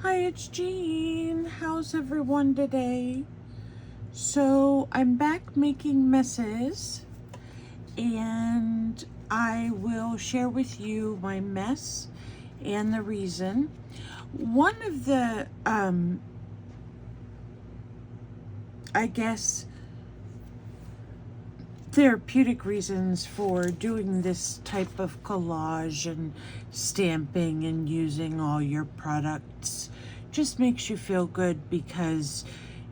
Hi, it's Jean. How's everyone today? So I'm back making messes, and I will share with you my mess and the reason. One of the, I guess, therapeutic reasons for doing this type of collage and stamping and using all your products just makes you feel good because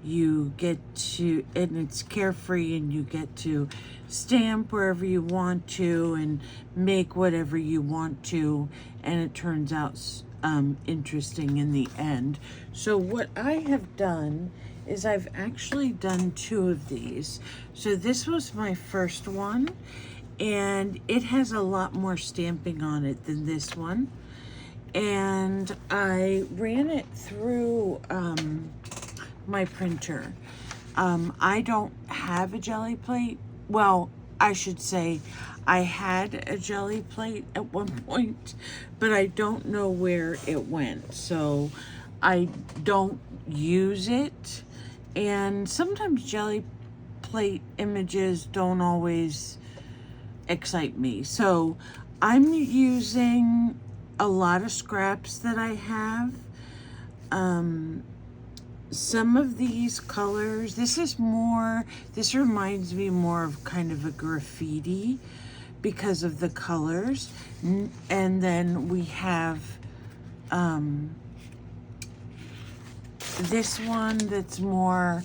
you get to, and it's carefree, and you get to stamp wherever you want to and make whatever you want to, and it turns out interesting in the end. So what I have done is I've actually done 2 of these. So this was my first one, and it has a lot more stamping on it than this one. And I ran it through my printer. I don't have a jelly plate. Well, I should say I had a jelly plate at one point, but I don't know where it went. So I don't use it. And sometimes jelly plate images don't always excite me. So I'm using a lot of scraps that I have. Some of these colors, this reminds me more of kind of a graffiti because of the colors. And then we have this one that's more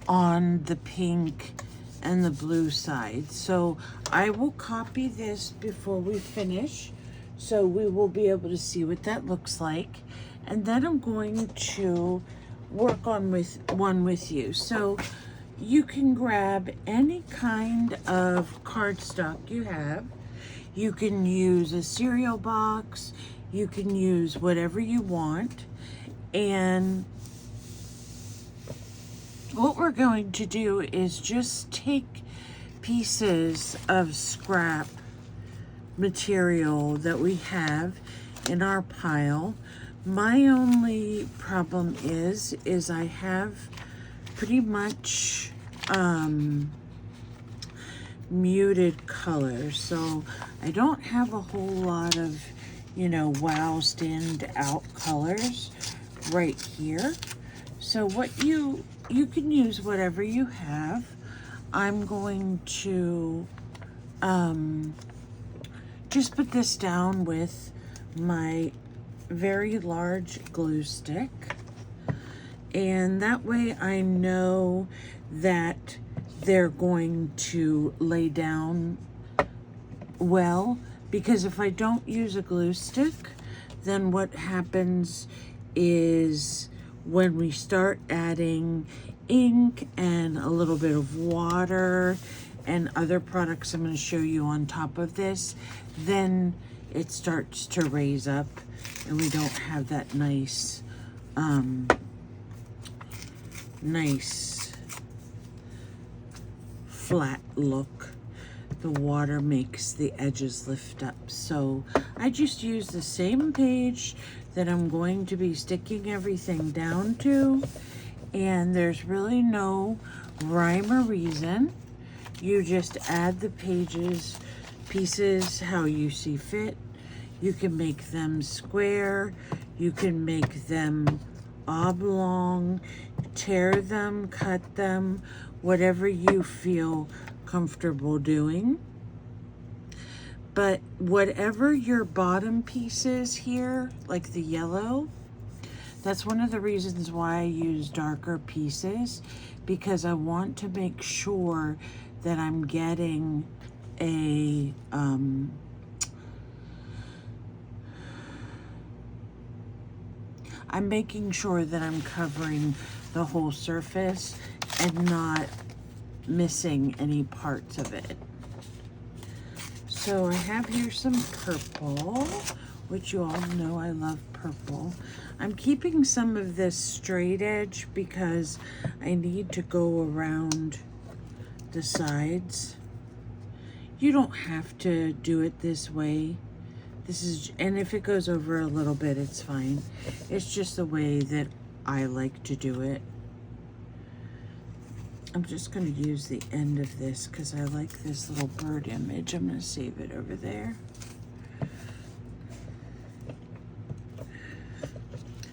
on the pink and the blue side. So I will copy this before we finish, so we will be able to see what that looks like. And then I'm going to work on one with you. So you can grab any kind of cardstock you have. You can use a cereal box. You can use whatever you want. And what we're going to do is just take pieces of scrap material that we have in our pile. My only problem is I have pretty much muted colors, so I don't have a whole lot of, wow, stand out colors right here. So what you can use whatever you have. I'm going to just put this down with my very large glue stick, and that way I know that they're going to lay down well, because if I don't use a glue stick, then what happens is when we start adding ink and a little bit of water and other products I'm going to show you on top of this, then it starts to raise up and we don't have that nice flat look. The water makes the edges lift up. So I just use the same page that I'm going to be sticking everything down to, and there's really no rhyme or reason. You just add the pieces how you see fit. You can make them square, you can make them oblong, tear them, cut them, whatever you feel comfortable doing. But whatever your bottom piece is here, like the yellow, that's one of the reasons why I use darker pieces, because I want to make sure that I'm getting a I'm making sure that I'm covering the whole surface and not missing any parts of it. So I have here some purple, which you all know I love purple. I'm keeping some of this straight edge because I need to go around the sides. You don't have to do it this way. This is, and if it goes over a little bit, it's fine. It's just the way that I like to do it. I'm just going to use the end of this because I like this little bird image. I'm going to save it over there.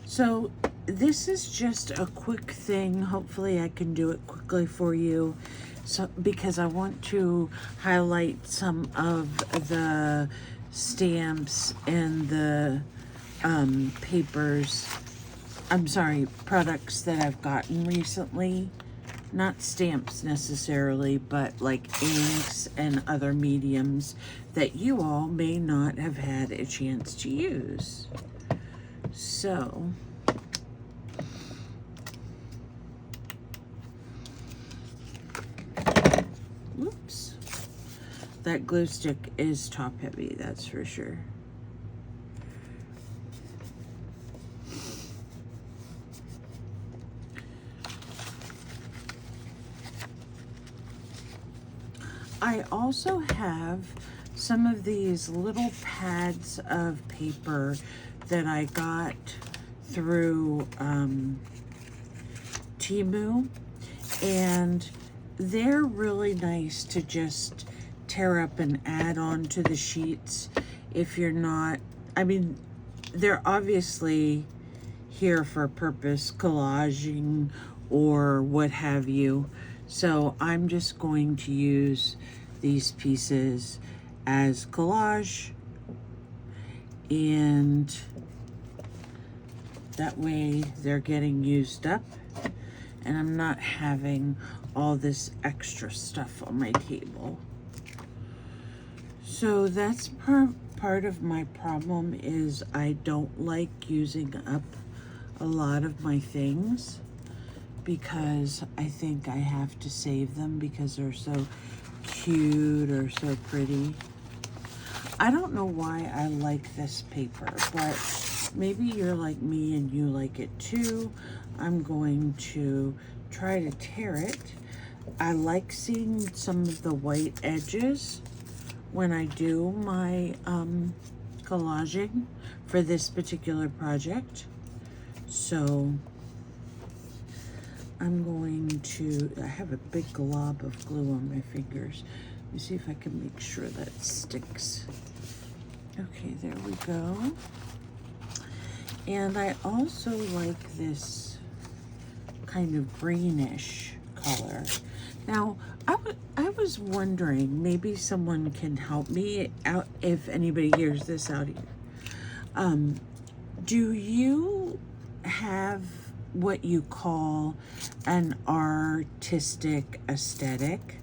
So this is just a quick thing. Hopefully I can do it quickly for you. So, because I want to highlight some of the stamps and the papers, products that I've gotten recently. Not stamps necessarily, but like inks and other mediums that you all may not have had a chance to use. So, whoops, that glue stick is top heavy, that's for sure. I also have some of these little pads of paper that I got through Temu, and they're really nice to just tear up and add on to the sheets if you're not, I mean, they're obviously here for purpose, collaging or what have you. So I'm just going to use these pieces as collage, and that way they're getting used up and I'm not having all this extra stuff on my table. So that's part of my problem is I don't like using up a lot of my things, because I think I have to save them because they're so cute or so pretty. I don't know why I like this paper, but maybe you're like me and you like it too. I'm going to try to tear it. I like seeing some of the white edges when I do my collaging for this particular project. So I'm going to, I have a big glob of glue on my fingers. Let me see if I can make sure that sticks. Okay, there we go. And I also like this kind of greenish color. Now, I was wondering, maybe someone can help me out if anybody hears this out here. Do you have what you call an artistic aesthetic,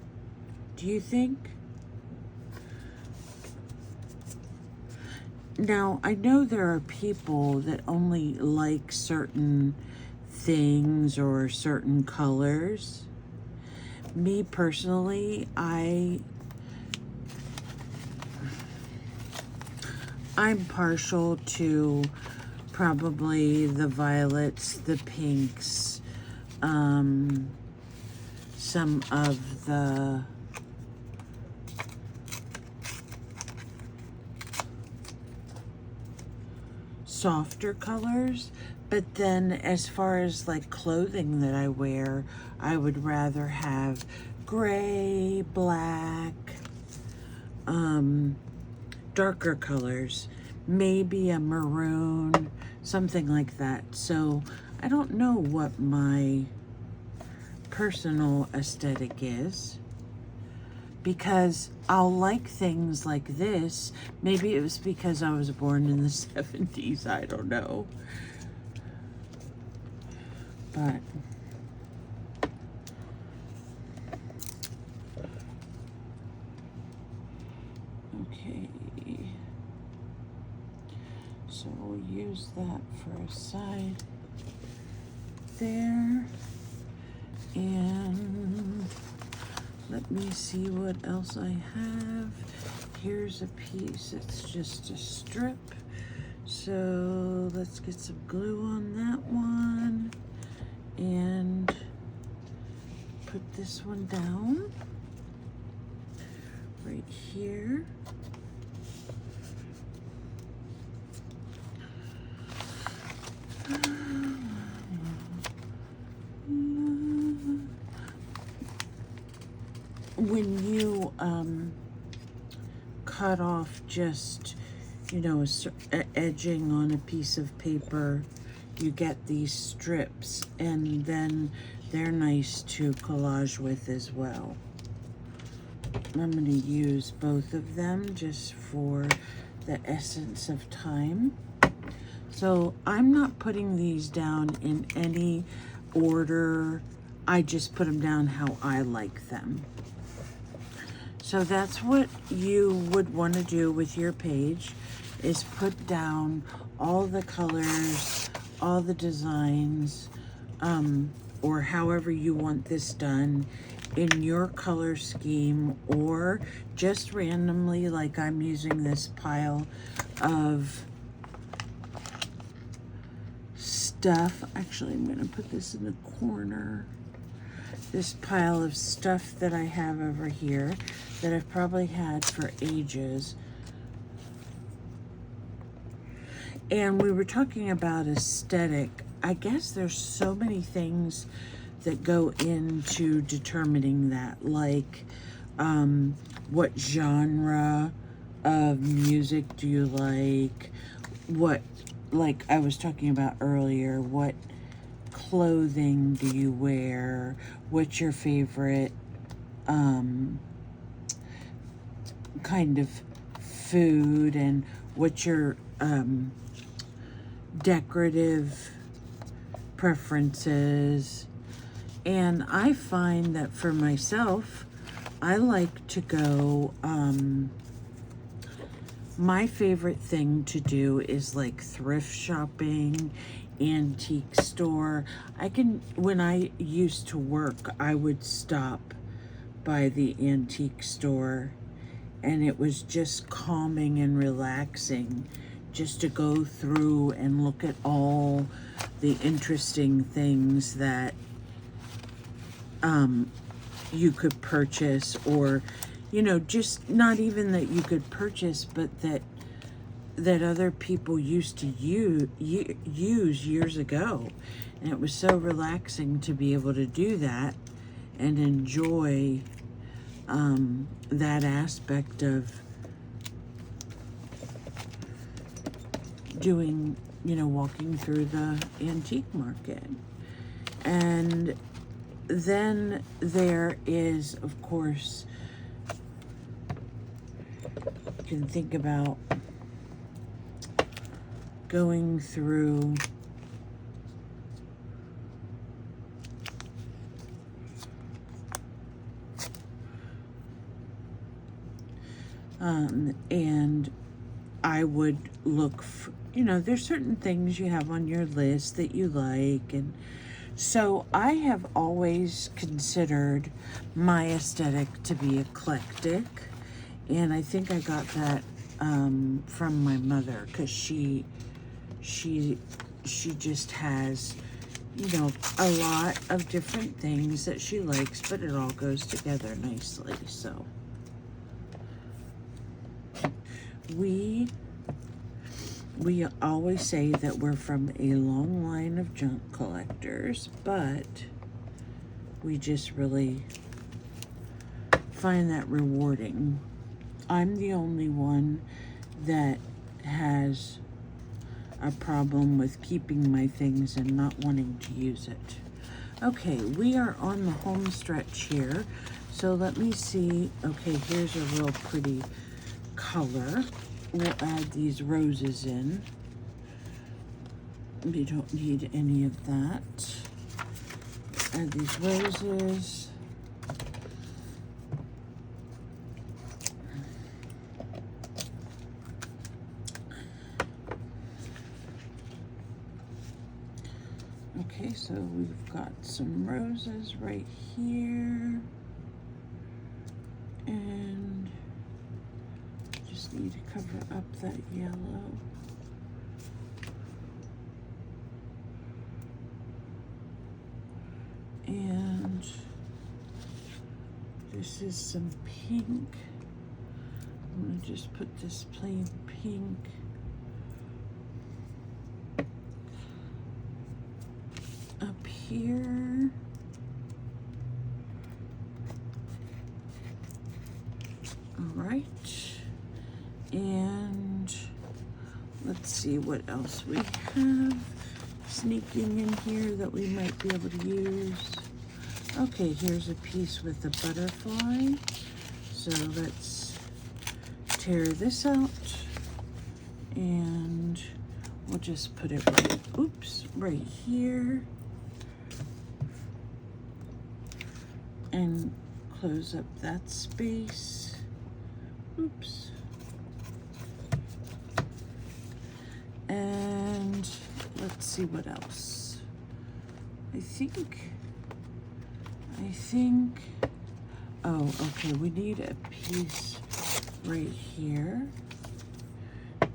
do you think? Now, I know there are people that only like certain things or certain colors. Me personally, I'm partial to probably the violets, the pinks, some of the softer colors. But then as far as like clothing that I wear, I would rather have gray, black, darker colors, maybe a maroon, something like that. So I don't know what my personal aesthetic is, because I'll like things like this. Maybe it was because I was born in the 70s, I don't know. But okay, so we'll use that for a side there, and let me see what else I have. Here's a piece, it's just a strip, so let's get some glue on that one and put this one down right here. to cut off just, you know, a edging on a piece of paper, you get these strips, and then they're nice to collage with as well. I'm going to use both of them just for the essence of time. So I'm not putting these down in any order. I just put them down how I like them. So that's what you would want to do with your page, is put down all the colors, all the designs, or however you want this done in your color scheme, or just randomly, like I'm using this pile of stuff. Actually, I'm going to put this in the corner. This pile of stuff that I have over here that I've probably had for ages. And we were talking about aesthetic. I guess there's so many things that go into determining that, like what genre of music do you like, what, like I was talking about earlier, what clothing do you wear, what's your favorite kind of food, and what's your decorative preferences. And I find that for myself, I like to go, my favorite thing to do is like thrift shopping, antique store. When I used to work, I would stop by the antique store, and it was just calming and relaxing just to go through and look at all the interesting things that you could purchase, or, you know, just not even that you could purchase, but that other people used to use years ago. And it was so relaxing to be able to do that and enjoy that aspect of doing, you know, walking through the antique market. And then there is, of course, you can think about going through and I would look for, you know, there's certain things you have on your list that you like, and so I have always considered my aesthetic to be eclectic, and I think I got that from my mother, because she just has, you know, a lot of different things that she likes, but it all goes together nicely. So we always say that we're from a long line of junk collectors, but we just really find that rewarding. I'm the only one that has a problem with keeping my things and not wanting to use it. Okay, we are on the home stretch here, so let me see. Okay, here's a real pretty color. We'll add these roses in. We don't need any of that. Add these roses. Okay, so we've got some roses right here. And just need to cover up that yellow. And this is some pink. I'm going to just put this plain pink up here. right, and let's see what else we have sneaking in here that we might be able to use. Okay, here's a piece with a butterfly. So let's tear this out, and we'll just put it right here, and close up that space. Oops. And let's see what else. I think, oh, okay, we need a piece right here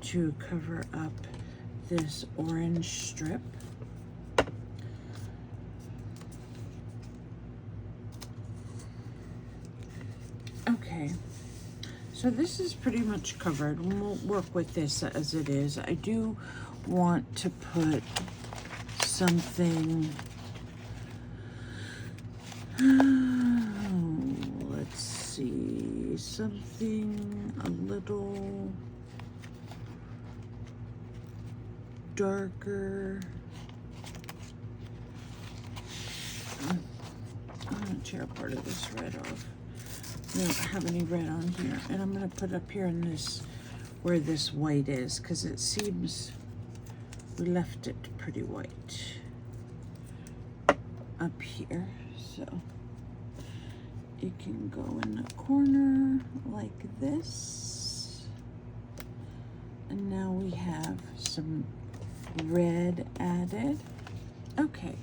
to cover up this orange strip. Okay, so this is pretty much covered. We'll work with this as it is. I do want to put something, let's see, something a little darker. I'm gonna tear part of this red off. We don't have any red on here, and I'm gonna put up here in this, where this white is, because it seems we left it pretty white up here, so it can go in the corner like this. And now we have some red added. Okay,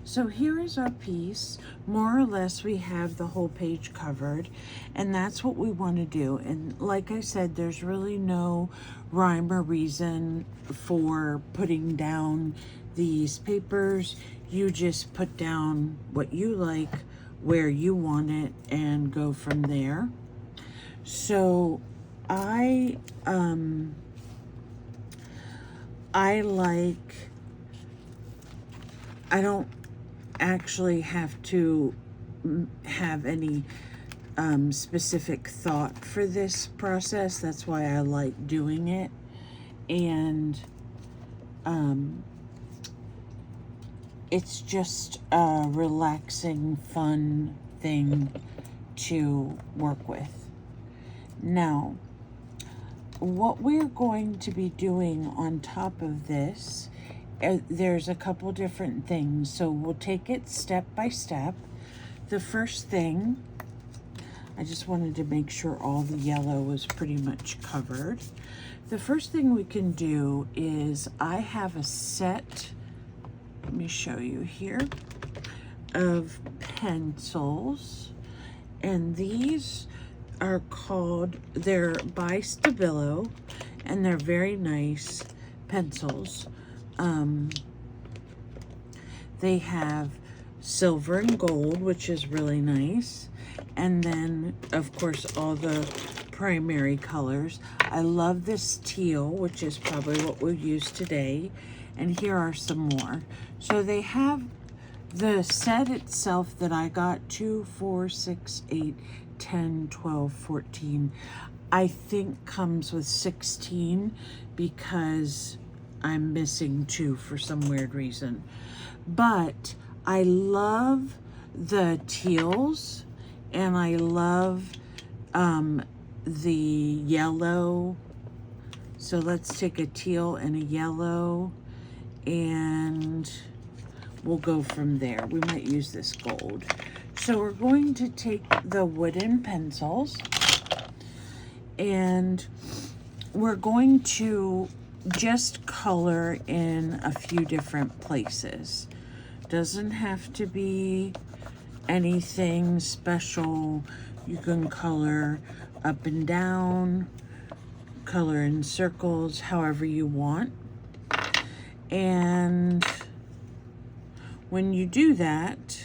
so here is our piece. More or less we have the whole page covered, and that's what we want to do. And like I said, there's really no rhyme or reason for putting down these papers. You just put down what you like, where you want it, and go from there. So I don't actually have to have any specific thought for this process. That's why I like doing it. And it's just a relaxing, fun thing to work with. Now, what we're going to be doing on top of this, there's a couple different things, so we'll take it step by step. The first thing, I just wanted to make sure all the yellow was pretty much covered. The first thing we can do is, I have a set, let me show you here, of pencils, and these are called, they're by Stabilo, and they're very nice pencils. They have silver and gold, which is really nice, and then of course all the primary colors. I love this teal, which is probably what we'll use today, and here are some more. So they have the set itself that I got, 2, 4, 6, 8, 10, 12, 14, I think comes with 16, because I'm missing 2 for some weird reason. But I love the teals, and I love the yellow. So let's take a teal and a yellow, and we'll go from there. We might use this gold. So we're going to take the wooden pencils, and we're going to just color in a few different places. Doesn't have to be anything special. You can color up and down, color in circles, however you want. And when you do that,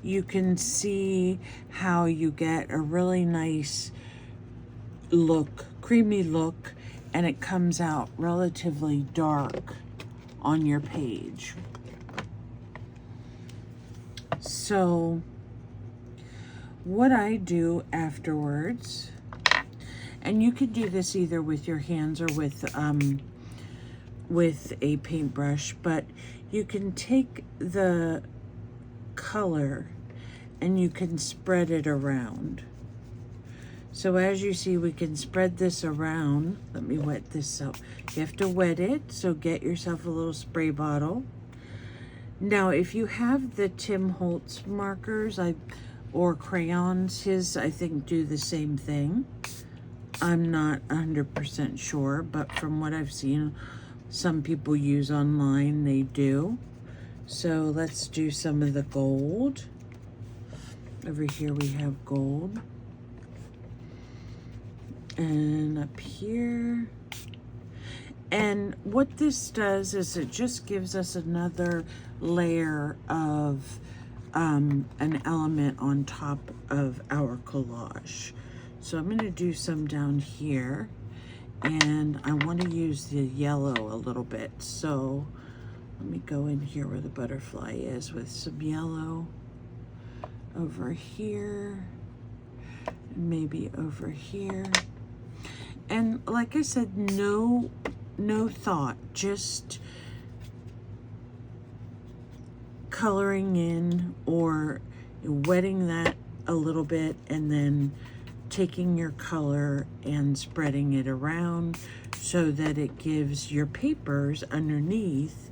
you can see how you get a really nice look, creamy look, and it comes out relatively dark on your page. So what I do afterwards And you can do this either with your hands or with a paintbrush, but you can take the color and you can spread it around. So as you see, we can spread this around. Let me wet this up. You have to wet it, so get yourself a little spray bottle. Now, if you have the Tim Holtz markers or crayons, his, I think, do the same thing. I'm not 100% sure, but from what I've seen, some people use online, they do. So let's do some of the gold. Over here we have gold. And up here. And what this does is it just gives us another layer of an element on top of our collage. So I'm going to do some down here, and I want to use the yellow a little bit. So let me go in here where the butterfly is with some yellow over here, and maybe over here. And like I said, no thought, just coloring in or wetting that a little bit and then taking your color and spreading it around so that it gives your papers underneath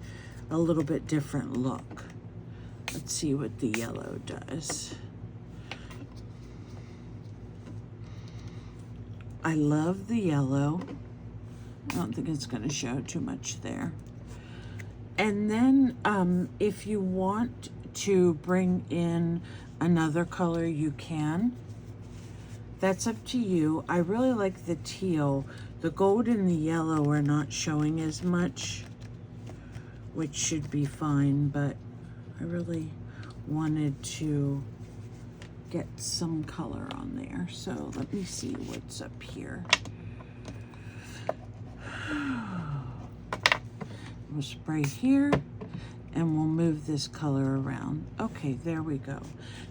a little bit different look. Let's see what the yellow does. I love the yellow. I don't think it's going to show too much there. And then if you want to bring in another color, you can. That's up to you. I really like the teal. The gold and the yellow are not showing as much, which should be fine, but I really wanted to get some color on there. So let me see what's up here. We'll spray here and we'll move this color around. Okay, there we go.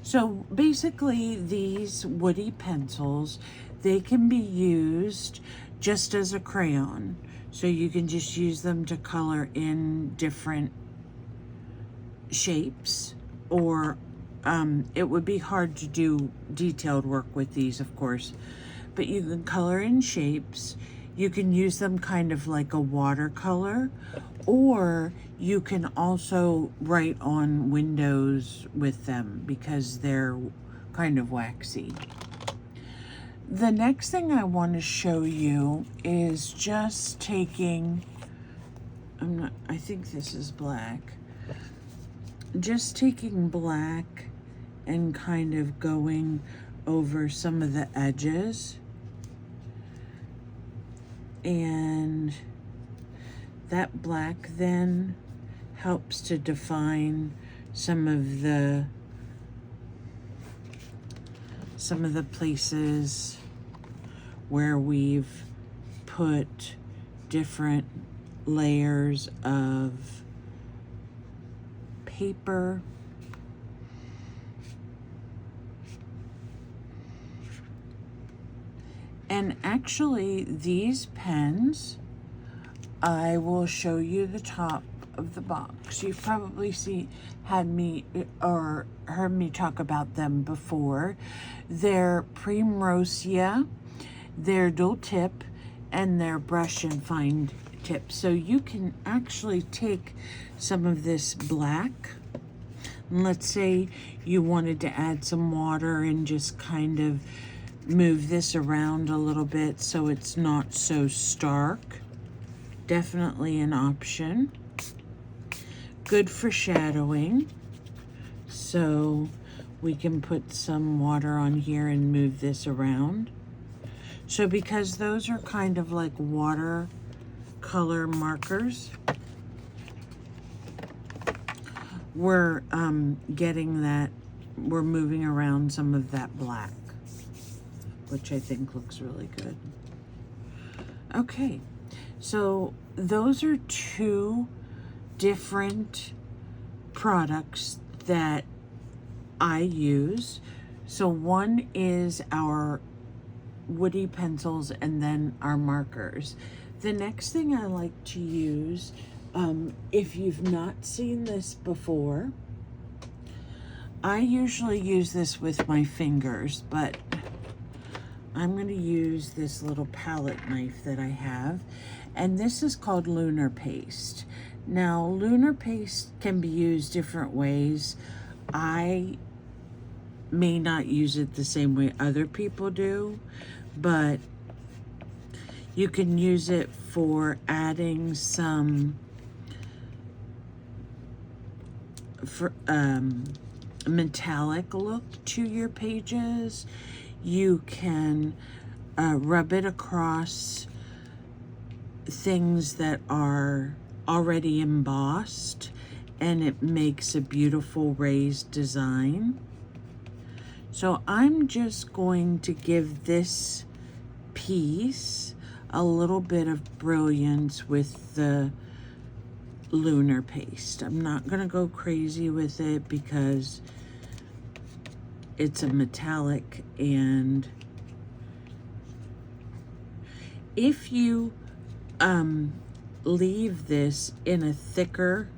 So basically these woody pencils, they can be used just as a crayon. So you can just use them to color in different shapes, or it would be hard to do detailed work with these, of course, but you can color in shapes. You can use them kind of like a watercolor, or you can also write on windows with them because they're kind of waxy. The next thing I want to show you is just taking, I think this is black, just taking black and kind of going over some of the edges. And that black then helps to define some of the places where we've put different layers of paper. And actually these pens, I will show you the top of the box. You've probably had me or heard me talk about them before. They're Primrosia, they're dual tip, and they're brush and fine tip. So you can actually take some of this black, and let's say you wanted to add some water and just kind of move this around a little bit so it's not so stark. Definitely an option. Good for shadowing. So we can put some water on here and move this around. So because those are kind of like watercolor markers, we're getting that, we're moving around some of that black, which I think looks really good. Okay, so those are two different products that I use. So one is our woody pencils and then our markers. The next thing I like to use, if you've not seen this before, I usually use this with my fingers, but I'm going to use this little palette knife that I have, and this is called lunar paste. Now, lunar paste can be used different ways. I may not use it the same way other people do, but you can use it for adding some metallic look to your pages. You can rub it across things that are already embossed, and it makes a beautiful raised design. So I'm just going to give this piece a little bit of brilliance with the lunar paste. I'm not going to go crazy with it because it's a metallic, and if you leave this in a thicker,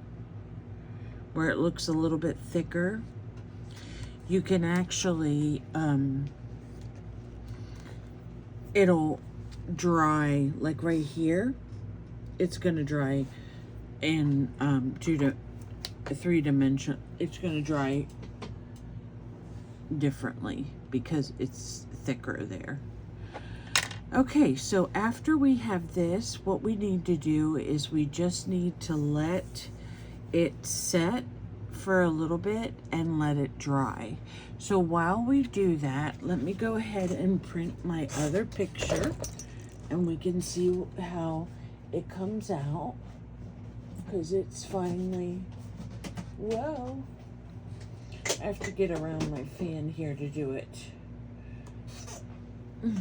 where it looks a little bit thicker, you can actually, it'll dry, like right here, it's going to dry in 2 to 3 dimension. It's going to dry differently because it's thicker there. Okay, so after we have this, what we need to do is we just need to let it set for a little bit and let it dry. So while we do that, let me go ahead and print my other picture and we can see how it comes out, because it's finally, whoa, I have to get around my fan here to do it. All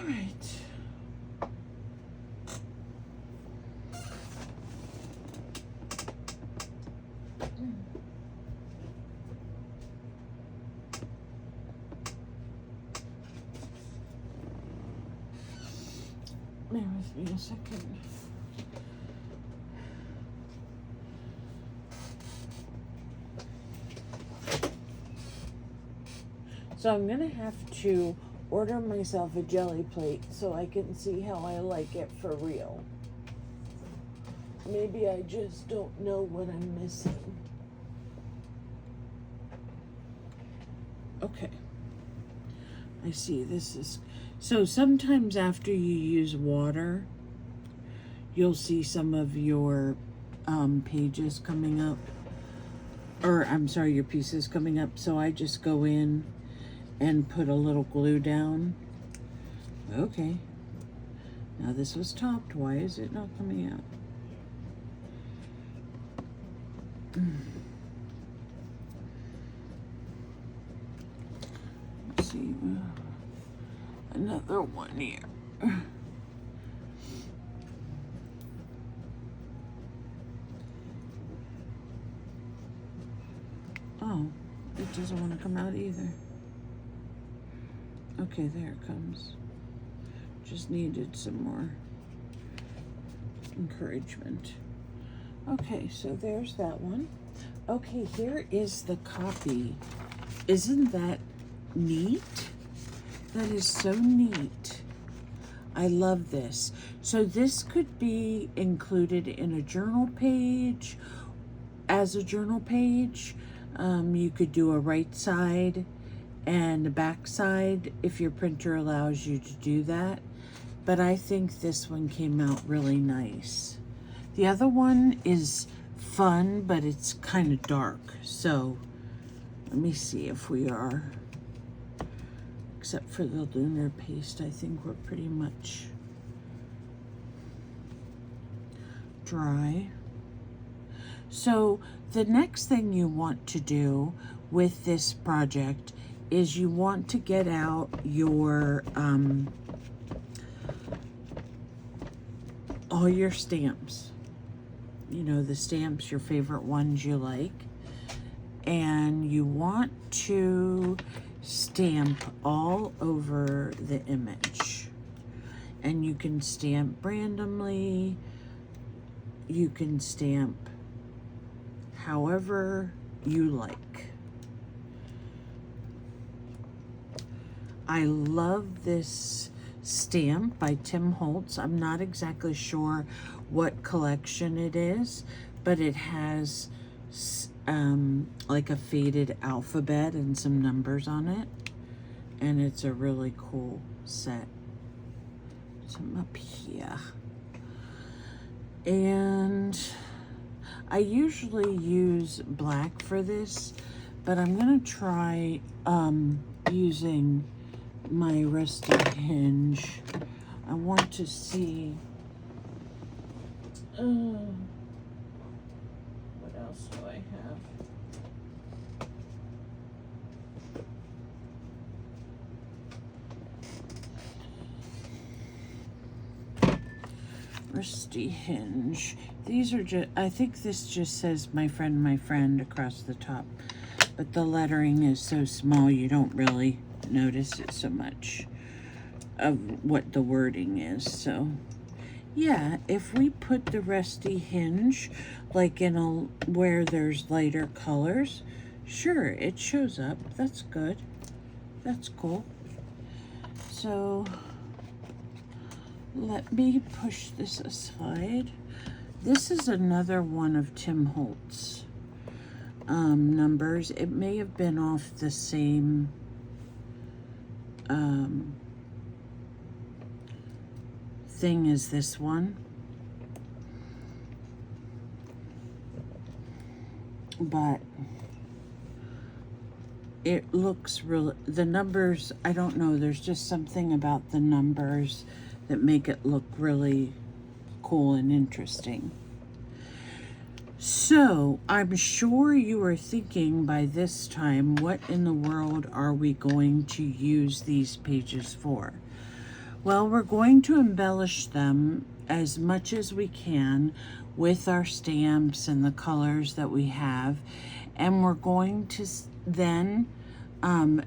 right. Bear with me a second. So I'm gonna have to order myself a jelly plate so I can see how I like it for real. Maybe I just don't know what I'm missing. Okay. I see, this is, so sometimes after you use water, you'll see some of your pages coming up, or I'm sorry, your pieces coming up. So I just go in and put a little glue down. Okay. Now this was topped. Why is it not coming out? Let's see. Another one here. Oh, it doesn't want to come out either. Okay, there it comes. Just needed some more encouragement. Okay, so there's that one. Okay, here is the copy. Isn't that neat? That is so neat. I love this. So this could be included in a journal page, as a journal page. You could do a right side and a back side if your printer allows you to do that. But I think this one came out really nice. The other one is fun, but it's kind of dark. So let me see if we are, except for the lunar paste, I think we're pretty much dry. So the next thing you want to do with this project is you want to get out your all your stamps. You know, the stamps, your favorite ones you like. And you want to stamp all over the image. And you can stamp randomly, you can stamp however you like. I love this stamp by Tim Holtz. I'm not exactly sure what collection it is, but it has like a faded alphabet and some numbers on it, and it's a really cool set. Some up here, and I usually use black for this, but I'm gonna try using my rusty hinge. I want to see what else do I have? Rusty hinge. These are just, I think this just says my friend across the top, but the lettering is so small you don't really notice it so much of what the wording is. So yeah, if we put the rusty hinge like in a where there's lighter colors, sure, it shows up. That's good. That's cool. So let me push this aside. This is another one of Tim Holtz numbers. It may have been off the same thing as this one, but it looks really, the numbers, I don't know, there's just something about the numbers that make it look really cool and interesting. So I'm sure you are thinking by this time, what in the world are we going to use these pages for? Well, we're going to embellish them as much as we can with our stamps and the colors that we have. And we're going to then, I'm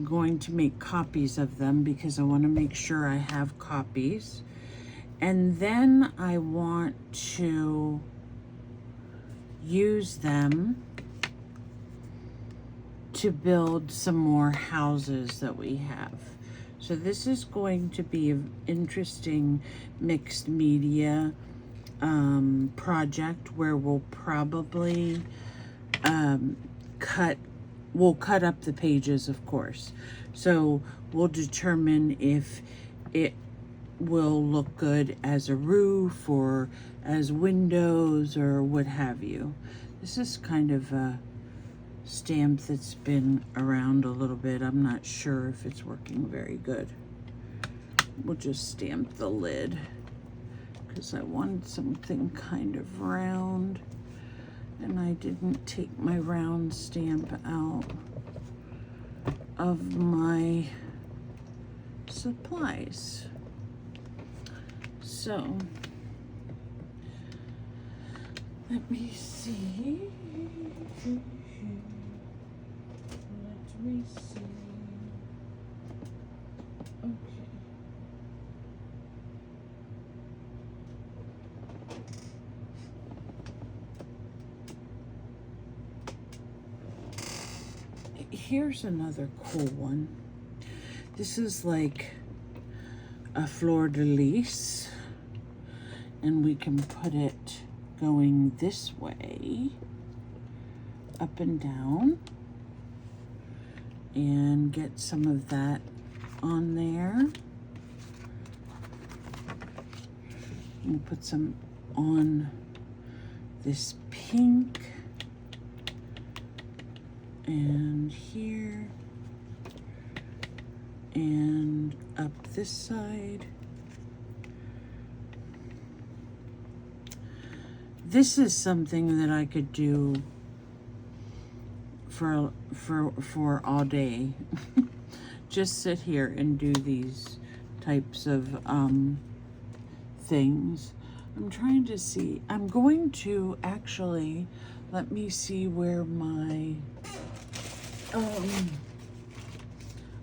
going to make copies of them because I want to make sure I have copies. And then I want to use them to build some more houses that we have. So this is going to be an interesting mixed media project where we'll probably cut up the pages, of course. So we'll determine if it will look good as a roof or as windows or what have you. This is kind of a stamp that's been around a little bit. I'm not sure if it's working very good. We'll just stamp the lid because I wanted something kind of round and I didn't take my round stamp out of my supplies. So let me see. Let me see. Okay. Here's another cool one. This is like a fleur-de-lis, and we can put it going this way, up and down, and get some of that on there. We'll put some on this pink and here and up this side. This is something that I could do for all day. Just sit here and do these types of things. I'm trying to see. I'm going to actually, let me see where my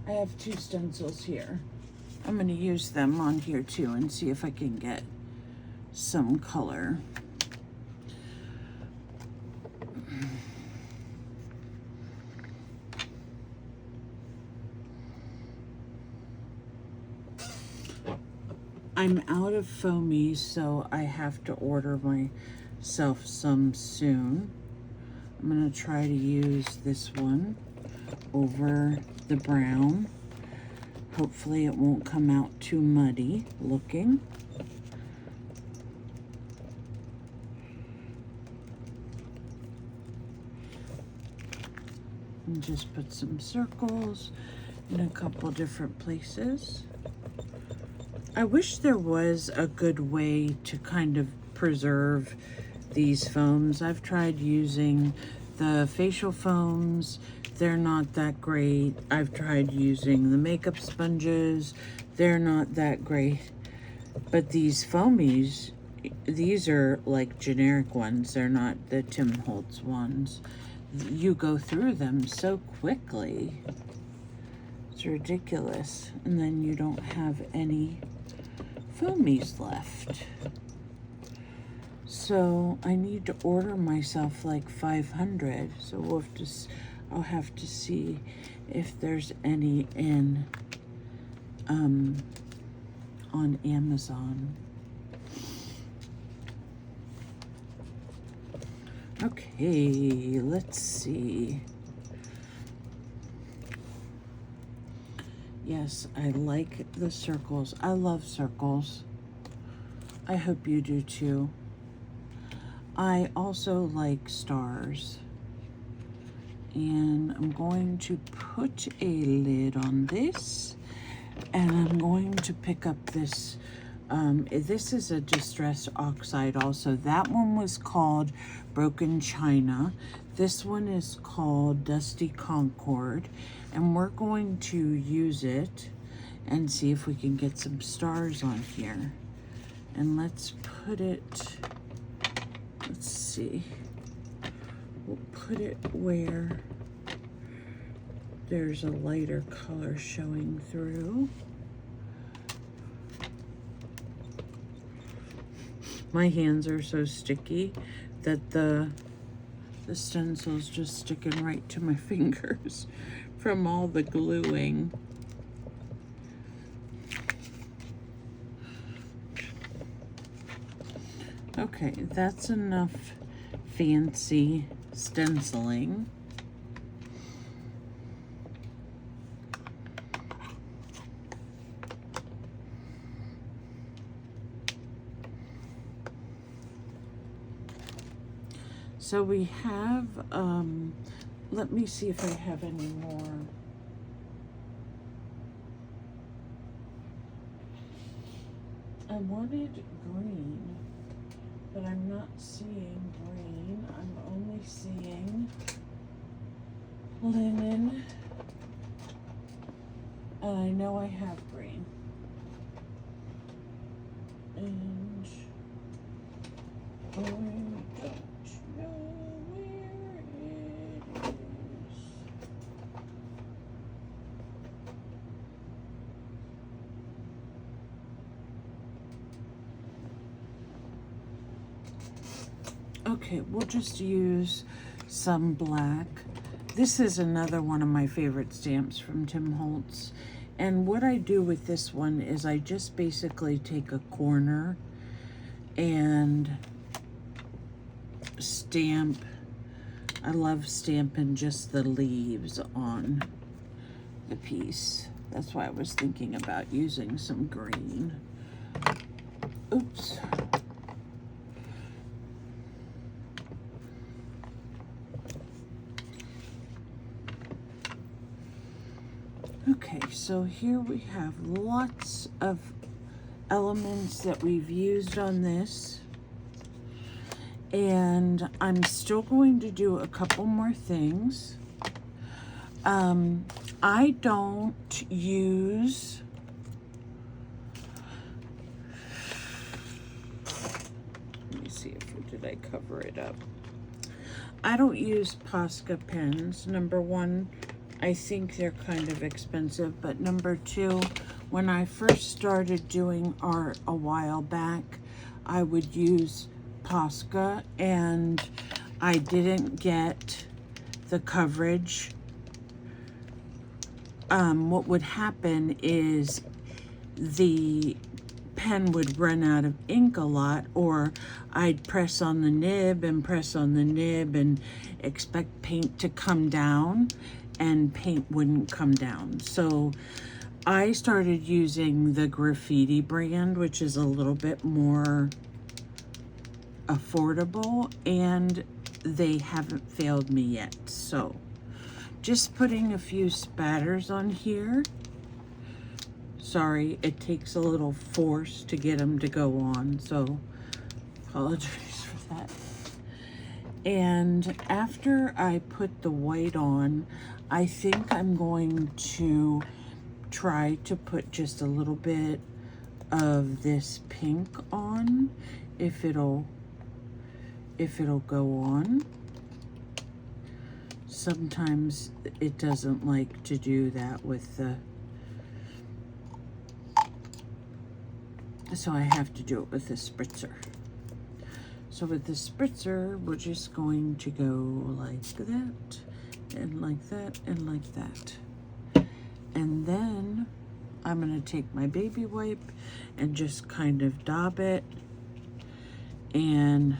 I have 2 stencils here. I'm going to use them on here too and see if I can get some color. I'm out of foamies, so I have to order myself some soon. I'm going to try to use this one over the brown. Hopefully it won't come out too muddy looking. And just put some circles in a couple different places. I wish there was a good way to kind of preserve these foams. I've tried using the facial foams. They're not that great. I've tried using the makeup sponges. They're not that great. But these foamies, these are like generic ones. They're not the Tim Holtz ones. You go through them so quickly. It's ridiculous. And then you don't have any foamies left. So I need to order myself like 500. So I'll have to see if there's any in on Amazon. Okay, let's see. Yes, I like the circles. I love circles. I hope you do too. I also like stars. And I'm going to put a lid on this. And I'm going to pick up this. This is a Distress Oxide also. That one was called Broken China. This one is called Dusty Concord. And we're going to use it and see if we can get some stars on here. And let's put it, let's see. We'll put it where there's a lighter color showing through. My hands are so sticky that the stencil's just sticking right to my fingers from all the gluing. Okay, that's enough fancy stenciling. So we have, let me see if I have any more. I wanted green, but I'm not seeing green. I'm only seeing linen. And I know I have green. And I don't know where it is. Okay, we'll just use some black. This is another one of my favorite stamps from Tim Holtz. And what I do with this one is I just basically take a corner and stamp. I love stamping just the leaves on the piece. That's why I was thinking about using some green. Oops. Okay, so here we have lots of elements that we've used on this. And I'm still going to do a couple more things. I don't use let me see if did I cover it up. I don't use Posca pens. Number one, I think they're kind of expensive, but number two, when I first started doing art a while back, I would use Posca, and I didn't get the coverage. What would happen is the pen would run out of ink a lot, or I'd press on the nib and press on the nib and expect paint to come down, and paint wouldn't come down. So I started using the Graffiti brand, which is a little bit more affordable, and they haven't failed me yet. So just putting a few spatters on here. Sorry, it takes a little force to get them to go on, so apologize for that. And after I put the white on, I think I'm going to try to put just a little bit of this pink on, if it'll go on. Sometimes it doesn't like to do that with the, so I have to do it with the spritzer. So with the spritzer, we're just going to go like that, and like that, and like that. And then I'm gonna take my baby wipe and just kind of dab it, and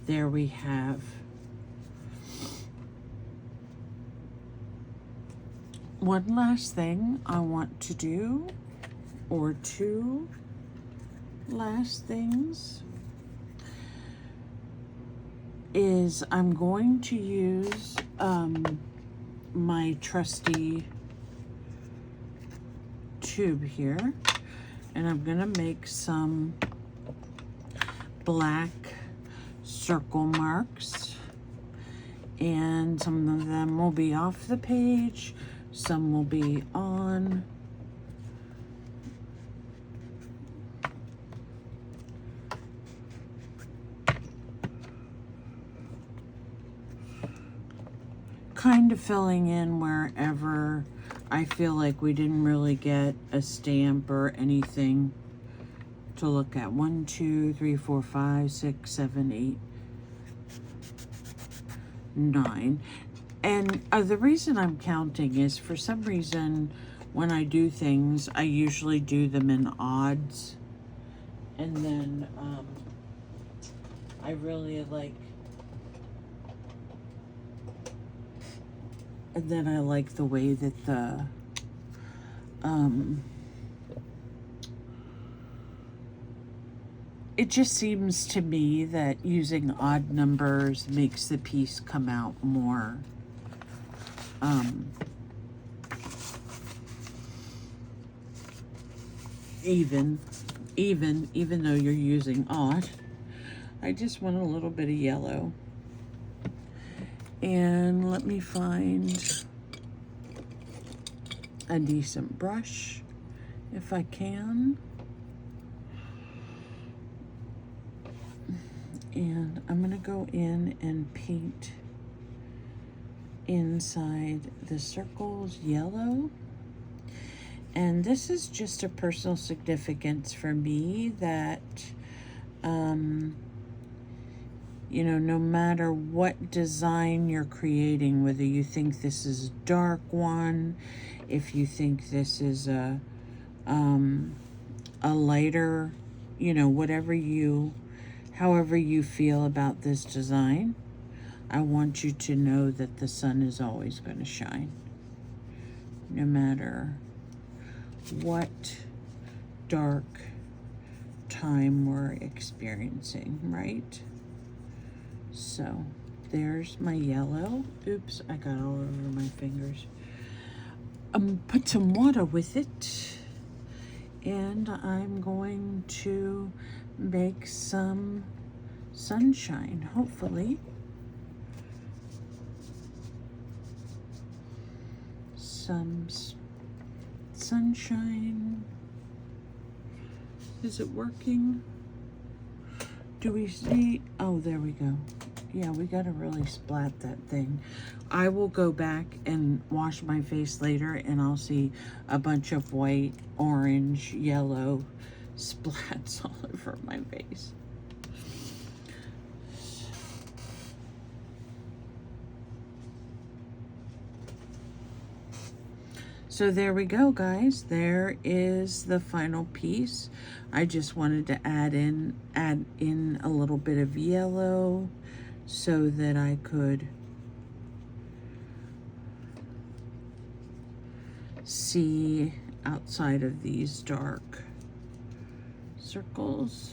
there we have one last thing I want to do, or two last things, is I'm going to use my trusty tube here, and I'm gonna make some black circle marks, and some of them will be off the page, some will be on. Kind of filling in wherever I feel like we didn't really get a stamp or anything to look at. 1, 2, 3, 4, 5, 6, 7, 8, 9. And the reason I'm counting is, for some reason, when I do things, I usually do them in odds. And then I really like, and then I like the way that the it just seems to me that using odd numbers makes the piece come out more even though you're using odd. I just want a little bit of yellow. And let me find a decent brush if I can. And I'm gonna go in and paint inside the circles yellow. And this is just a personal significance for me that, you know, no matter what design you're creating, whether you think this is a dark one, if you think this is a lighter, you know, however you feel about this design, I want you to know that the sun is always going to shine, no matter what dark time we're experiencing, right? So there's my yellow. Oops, I got all over my fingers. Put some water with it, and I'm going to make some sunshine, hopefully. Some sunshine. Is it working? Do we see? Oh, there we go. Yeah, we gotta really splat that thing. I will go back and wash my face later and I'll see a bunch of white, orange, yellow splats all over my face. So there we go, guys. There is the final piece. I just wanted to add in a little bit of yellow so that I could see outside of these dark circles.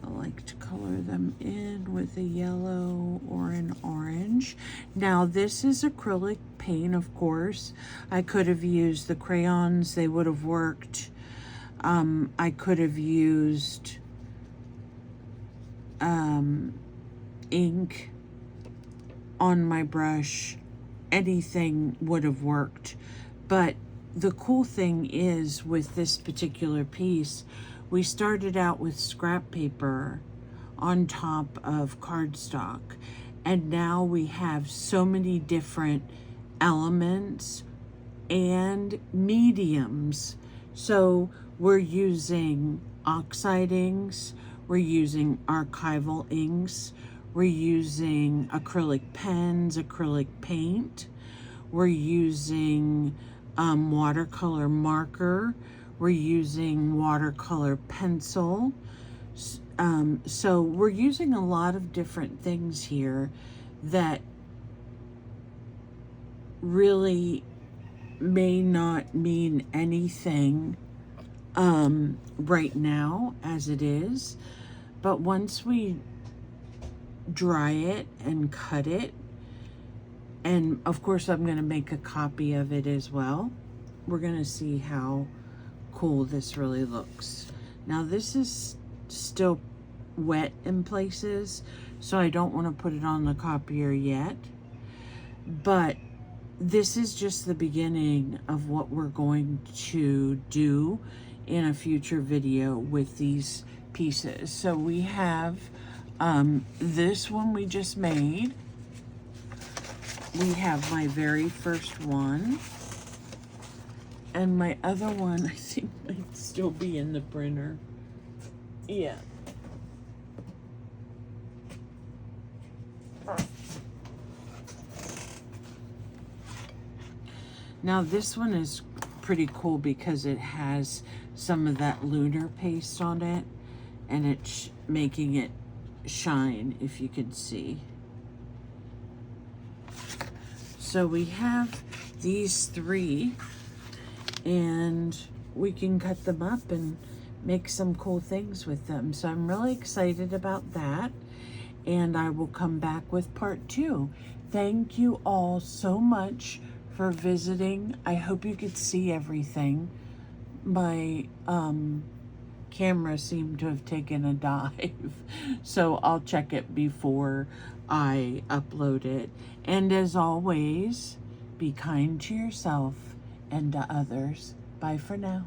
I like to color them in with a yellow or an orange. Now this is acrylic paint, of course. I could have used the crayons, they would have worked. I could have used ink on my brush. Anything would have worked. But the cool thing is with this particular piece, we started out with scrap paper on top of cardstock, and now we have so many different elements and mediums. So we're using oxide inks, we're using archival inks, we're using acrylic pens, acrylic paint, we're using watercolor marker, we're using watercolor pencil. So we're using a lot of different things here that really may not mean anything right now as it is, but once we dry it and cut it, and of course I'm going to make a copy of it as well, we're going to see how cool this really looks. Now this is still wet in places, so I don't want to put it on the copier yet, but this is just the beginning of what we're going to do in a future video with these pieces. So we have this one we just made. We have my very first one. And my other one, I think, might still be in the printer. Yeah. Now this one is pretty cool because it has some of that lunar paste on it, and it's making it shine, if you can see. So we have these three, and we can cut them up and make some cool things with them. So I'm really excited about that, and I will come back with part 2. Thank you all so much for visiting. I hope you could see everything. My camera seemed to have taken a dive, so I'll check it before I upload it. And as always, be kind to yourself and to others. Bye for now.